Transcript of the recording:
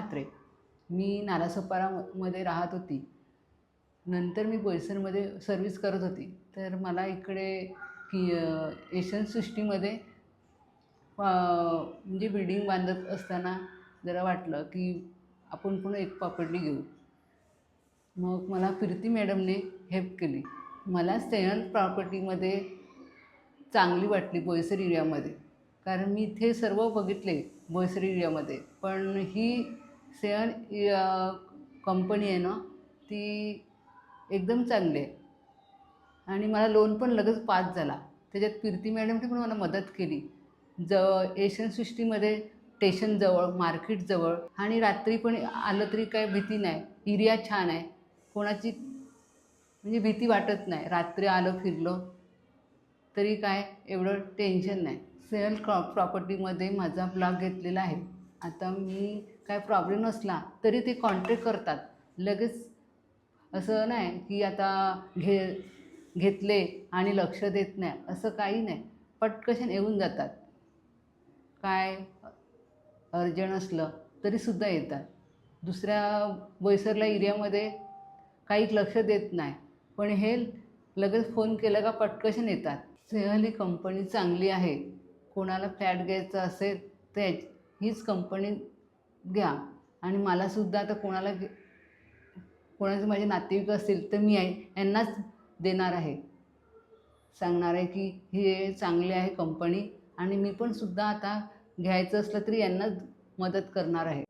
म्हात्रे. मी नालासोपारामध्ये राहत होती. नंतर मी बोईसरमध्ये सर्व्हिस करत होती. तर मला इकडे की एशियन सृष्टीमध्ये म्हणजे बिल्डिंग बांधत असताना जरा वाटलं की आपण पण एक प्रॉपर्टी घेऊ. मग मला प्रीती मॅडमने हेल्प केली. मला स्टेनल प्रॉपर्टीमध्ये चांगली वाटली बोईसर एरियामध्ये, कारण मी इथे सर्व बघितले बोईसर एरियामध्ये. पण ही सेअन कंपनी आहे ना, ती एकदम चांगली आहे आणि मला लोन पण लगेच पास झाला. त्याच्यात प्रीती मॅडमने पण मला मदत केली. एशियन सृष्टीमध्ये स्टेशनजवळ, मार्केटजवळ आणि रात्री पण आलं तरी काय भीती नाही. एरिया छान आहे, कोणाची म्हणजे भीती वाटत नाही. रात्री आलं फिरलं तरी काय एवढं टेन्शन नाही. सेल प्रॉपर्टीमध्ये माझा ब्लॉक घेतलेला आहे. आता मी काय प्रॉब्लेम नसला तरी ते कॉन्टॅक्ट करतात लगेच. असं नाही की आता घेतले आणि लक्ष देत नाही, असं काही नाही. पटकन येऊन जातात. काय अर्जंट असलं तरीसुद्धा येतात. दुसऱ्या बोईसरला एरियामध्ये काही लक्ष देत नाही, पण हे लगेच फोन केला का पटकन येतात. सेहल ही कंपनी चांगली आहे. कोणाला फ्लॅट घ्यायचा असेल तर हीच कंपनी घ्या. आणि मलासुद्धा आता कोणाचे माझे नातेवाईक असतील तर मी यांनाच देणार आहे, सांगणार आहे की हे चांगले आहे कंपनी. आणि मी पण सुद्धा आता घ्यायचं असलं तरी यांनाच मदत करणार आहे.